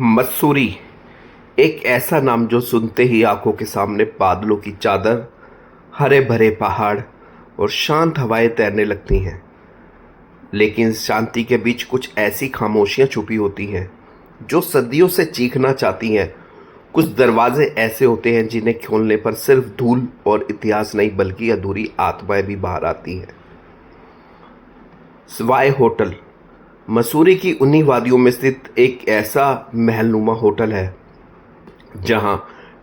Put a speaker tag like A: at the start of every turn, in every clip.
A: मसूरी एक ऐसा नाम जो सुनते ही आंखों के सामने बादलों की चादर, हरे भरे पहाड़ और शांत हवाएं तैरने लगती हैं। लेकिन इस शांति के बीच कुछ ऐसी खामोशियां छुपी होती हैं जो सदियों से चीखना चाहती हैं। कुछ दरवाजे ऐसे होते हैं जिन्हें खोलने पर सिर्फ धूल और इतिहास नहीं बल्कि अधूरी आत्माएं भी बाहर आती हैं। स्वाय होटल मसूरी की उन्हीं वादियों में स्थित एक ऐसा महलनुमा होटल है जहां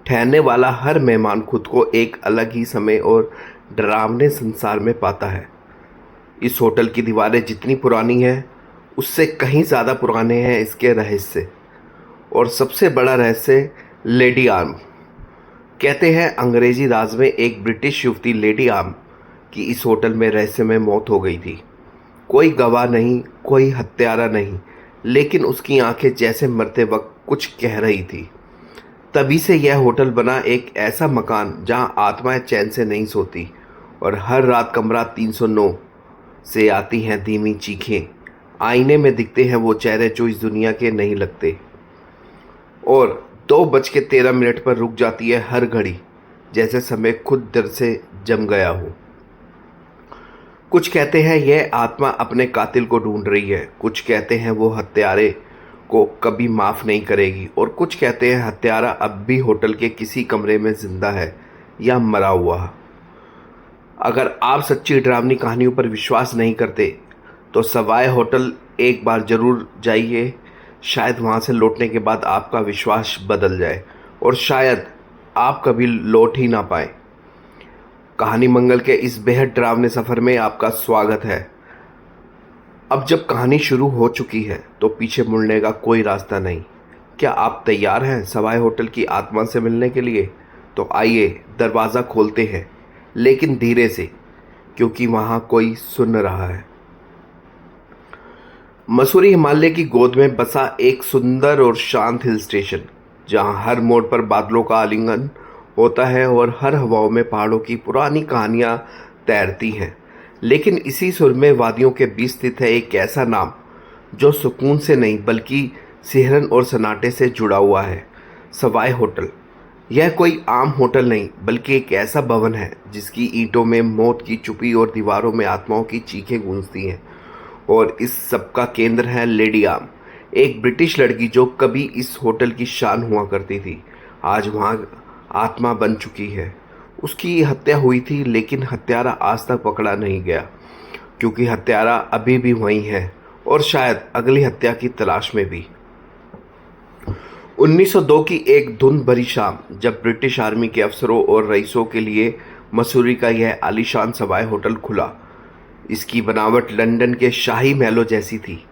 A: ठहरने वाला हर मेहमान खुद को एक अलग ही समय और डरावने संसार में पाता है। इस होटल की दीवारें जितनी पुरानी हैं उससे कहीं ज़्यादा पुराने हैं इसके रहस्य। और सबसे बड़ा रहस्य लेडी आर्म। कहते हैं अंग्रेजी राज में एक ब्रिटिश युवती लेडी आर्म की इस होटल में रहस्यमय मौत हो गई थी। कोई गवाह नहीं, कोई हत्यारा नहीं, लेकिन उसकी आंखें जैसे मरते वक्त कुछ कह रही थी। तभी से यह होटल बना एक ऐसा मकान जहां आत्माएं चैन से नहीं सोती और हर रात कमरा 309 से आती हैं धीमी चीखें। आईने में दिखते हैं वो चेहरे जो इस दुनिया के नहीं लगते। और 2:13 पर रुक जाती है हर घड़ी, जैसे समय खुद डर से जम गया हो। कुछ कहते हैं यह आत्मा अपने कातिल को ढूंढ रही है, कुछ कहते हैं वो हत्यारे को कभी माफ़ नहीं करेगी, और कुछ कहते हैं हत्यारा अब भी होटल के किसी कमरे में जिंदा है या मरा हुआ। अगर आप सच्ची डरावनी कहानियों पर विश्वास नहीं करते तो सवाय होटल एक बार ज़रूर जाइए। शायद वहाँ से लौटने के बाद आपका विश्वास बदल जाए और शायद आप कभी लौट ही ना पाए। कहानी मंगल के इस बेहद डरावने सफ़र में आपका स्वागत है। अब जब कहानी शुरू हो चुकी है तो पीछे मुड़ने का कोई रास्ता नहीं। क्या आप तैयार हैं सवाई होटल की आत्मा से मिलने के लिए? तो आइए दरवाज़ा खोलते हैं, लेकिन धीरे से, क्योंकि वहाँ कोई सुन रहा है। मसूरी हिमालय की गोद में बसा एक सुंदर और शांत हिल स्टेशन, जहाँ हर मोड़ पर बादलों का आलिंगन होता है और हर हवाओं में पहाड़ों की पुरानी कहानियाँ तैरती हैं। लेकिन इसी सुरम्य वादियों के बीच स्थित है एक ऐसा नाम जो सुकून से नहीं बल्कि सिहरन और सन्नाटे से जुड़ा हुआ है, सवाई होटल। यह कोई आम होटल नहीं बल्कि एक ऐसा भवन है जिसकी ईंटों में मौत की चुपी और दीवारों में आत्माओं की चीखें गूंजती हैं। और इस सब का केंद्र है लेडी आर्म, एक ब्रिटिश लड़की जो कभी इस होटल की शान हुआ करती थी, आज वहाँ आत्मा बन चुकी है। उसकी हत्या हुई थी लेकिन हत्यारा आज तक पकड़ा नहीं गया, क्योंकि हत्यारा अभी भी वहीं है और शायद अगली हत्या की तलाश में भी। 1902 की एक धुंध भरी शाम, जब ब्रिटिश आर्मी के अफसरों और रईसों के लिए मसूरी का यह आलीशान सवाई होटल खुला। इसकी बनावट लंदन के शाही महलों जैसी थी,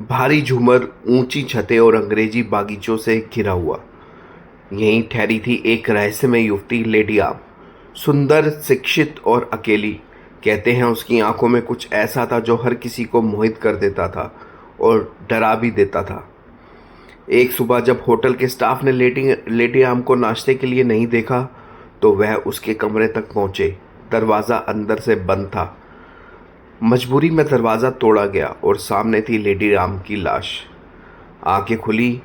A: भारी झूमर, ऊंची छतें और अंग्रेजी बागीचों से घिरा हुआ। यहीं ठहरी थी एक रहस्यमय युवती लेडी आर्म, सुंदर, शिक्षित और अकेली। कहते हैं उसकी आंखों में कुछ ऐसा था जो हर किसी को मोहित कर देता था और डरा भी देता था। एक सुबह जब होटल के स्टाफ ने लेडी आर्म को नाश्ते के लिए नहीं देखा तो वह उसके कमरे तक पहुंचे। दरवाज़ा अंदर से बंद था। मजबूरी में दरवाज़ा तोड़ा गया और सामने थी लेडी आर्म की लाश। आंखें खुली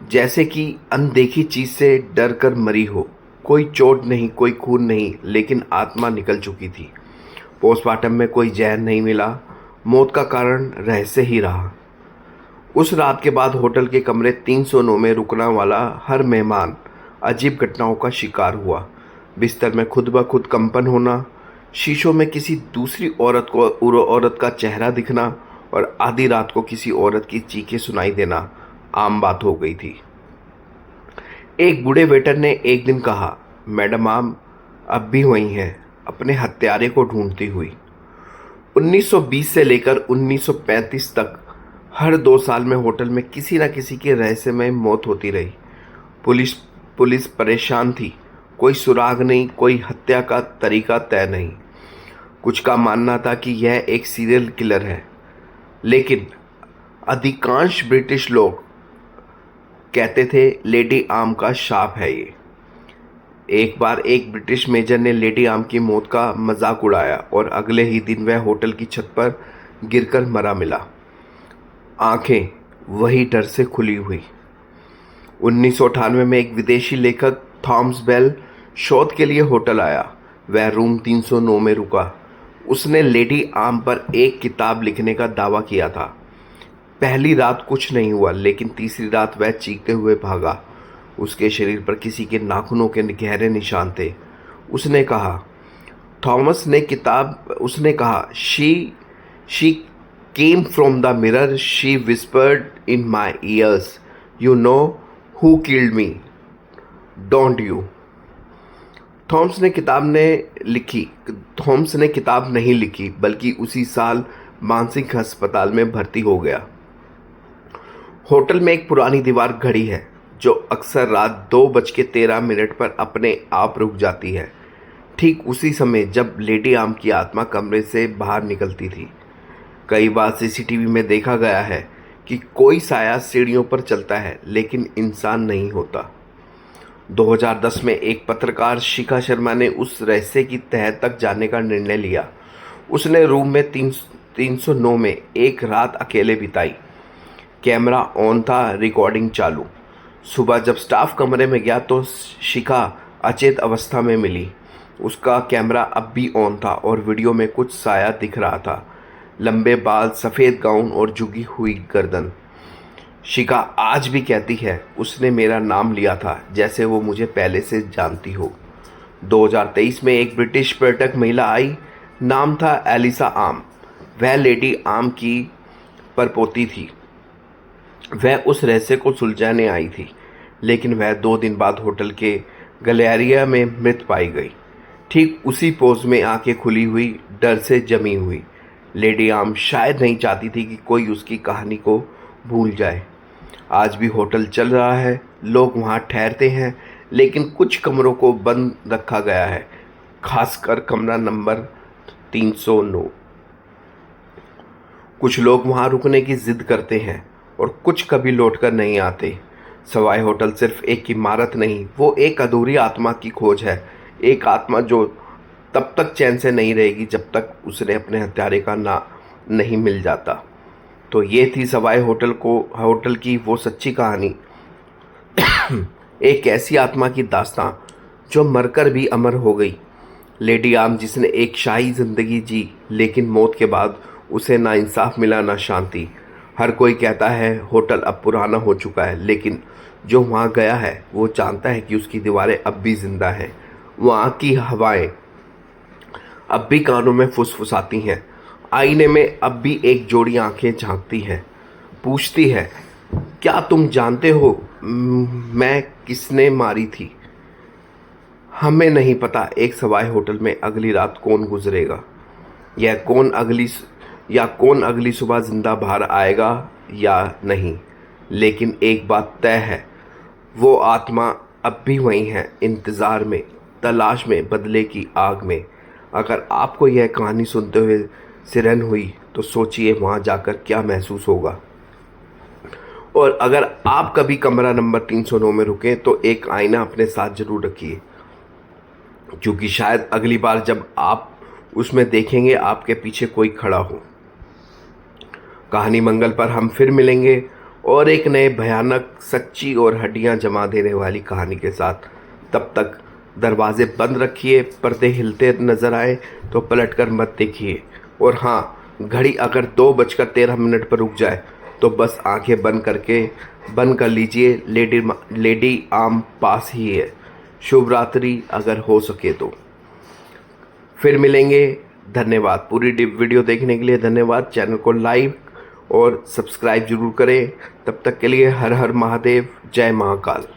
A: जैसे कि अनदेखी चीज से डर कर मरी हो। कोई चोट नहीं, कोई खून नहीं, लेकिन आत्मा निकल चुकी थी। पोस्टमार्टम में कोई जहर नहीं मिला। मौत का कारण रहस्य ही रहा। उस रात के बाद होटल के कमरे 309 में रुकने वाला हर मेहमान अजीब घटनाओं का शिकार हुआ। बिस्तर में खुद ब खुद कंपन होना, शीशों में किसी दूसरी औरत का चेहरा दिखना और आधी रात को किसी औरत की चीखें सुनाई देना आम बात हो गई थी। एक बूढ़े वेटर ने एक दिन कहा, मैडम आर्म अब भी वहीं हैं, अपने हत्यारे को ढूंढती हुई। 1920 से लेकर 1935 तक हर 2 साल में होटल में किसी न किसी की रहस्यमय मौत होती रही। पुलिस परेशान थी। कोई सुराग नहीं, कोई हत्या का तरीका तय नहीं। कुछ का मानना था कि यह एक सीरियल किलर है, लेकिन अधिकांश ब्रिटिश लोग कहते थे लेडी आर्म का शाप है ये। एक बार एक ब्रिटिश मेजर ने लेडी आर्म की मौत का मजाक उड़ाया और अगले ही दिन वह होटल की छत पर गिरकर मरा मिला। आंखें वही डर से खुली हुई। 1998 में एक विदेशी लेखक थॉमस बेल शोध के लिए होटल आया। वह रूम 309 में रुका। उसने लेडी आम पर एक किताब लिखने का दावा किया था। पहली रात कुछ नहीं हुआ, लेकिन तीसरी रात वह चीखते हुए भागा। उसके शरीर पर किसी के नाखूनों के गहरे निशान थे। उसने कहा, उसने कहा, she came from the mirror, she whispered in my years, you know who killed me, don't you. Thomas ने किताब नहीं लिखी, बल्कि उसी साल मानसिक अस्पताल में भर्ती हो गया। होटल में एक पुरानी दीवार घड़ी है जो अक्सर रात 2:13 पर अपने आप रुक जाती है, ठीक उसी समय जब लेडी आम की आत्मा कमरे से बाहर निकलती थी। कई बार सीसीटीवी में देखा गया है कि कोई साया सीढ़ियों पर चलता है, लेकिन इंसान नहीं होता। 2010 में एक पत्रकार शिखा शर्मा ने उस रहस्य की तह तक जाने का निर्णय लिया। उसने रूम में 309 में एक रात अकेले बिताई। कैमरा ऑन था, रिकॉर्डिंग चालू। सुबह जब स्टाफ कमरे में गया तो शिखा अचेत अवस्था में मिली। उसका कैमरा अब भी ऑन था और वीडियो में कुछ साया दिख रहा था। लंबे बाल, सफ़ेद गाउन और झुकी हुई गर्दन। शिखा आज भी कहती है, उसने मेरा नाम लिया था, जैसे वो मुझे पहले से जानती हो। 2023 में एक ब्रिटिश पर्यटक महिला आई। नाम था एलिसा आम। वह लेडी आम की परपोती थी। वह उस रहस्य को सुलझाने आई थी, लेकिन वह 2 दिन बाद होटल के गैलेरिया में मृत पाई गई, ठीक उसी पोज में, आंखें खुली हुई, डर से जमी हुई। लेडी आम शायद नहीं चाहती थी कि कोई उसकी कहानी को भूल जाए। आज भी होटल चल रहा है, लोग वहां ठहरते हैं, लेकिन कुछ कमरों को बंद रखा गया है, खासकर कमरा नंबर 309। कुछ लोग वहां रुकने की जिद करते हैं और कुछ कभी लौटकर नहीं आते। सवाई होटल सिर्फ एक इमारत नहीं, वो एक अधूरी आत्मा की खोज है। एक आत्मा जो तब तक चैन से नहीं रहेगी जब तक उसने अपने हत्यारे का नहीं मिल जाता। तो ये थी सवाई होटल की वो सच्ची कहानी। एक ऐसी आत्मा की दास्तां जो मरकर भी अमर हो गई। लेडी आम, जिसने एक शाही जिंदगी जी, लेकिन मौत के बाद उसे ना इंसाफ मिला, ना शांति। हर कोई कहता है होटल अब पुराना हो चुका है, लेकिन जो वहाँ गया है वो जानता है कि उसकी दीवारें अब भी जिंदा हैं। वहाँ की हवाएं अब भी कानों में फुसफुसाती हैं। आईने में अब भी एक जोड़ी आंखें झांकती हैं, पूछती है, क्या तुम जानते हो मैं किसने मारी थी? हमें नहीं पता एक सवाई होटल में अगली रात कौन गुजरेगा, कौन अगली सुबह जिंदा बाहर आएगा या नहीं। लेकिन एक बात तय है, वो आत्मा अब भी वहीं है, इंतज़ार में, तलाश में, बदले की आग में। अगर आपको यह कहानी सुनते हुए सिरहन हुई तो सोचिए वहाँ जाकर क्या महसूस होगा। और अगर आप कभी कमरा नंबर 309 में रुके तो एक आईना अपने साथ जरूर रखिए, क्योंकि शायद अगली बार जब आप उसमें देखेंगे आपके पीछे कोई खड़ा हो। कहानी मंगल पर हम फिर मिलेंगे और एक नए भयानक, सच्ची और हड्डियां जमा देने वाली कहानी के साथ। तब तक दरवाजे बंद रखिए, पर्दे हिलते नजर आए तो पलटकर मत देखिए। और हाँ, घड़ी अगर 2:13 पर रुक जाए तो बस आंखें बंद कर लीजिए। लेडी आम पास ही है। शुभ रात्रि अगर हो सके तो। फिर मिलेंगे। धन्यवाद। पूरी वीडियो देखने के लिए धन्यवाद। चैनल को लाइक और सब्सक्राइब जरूर करें। तब तक के लिए हर हर महादेव, जय महाकाल।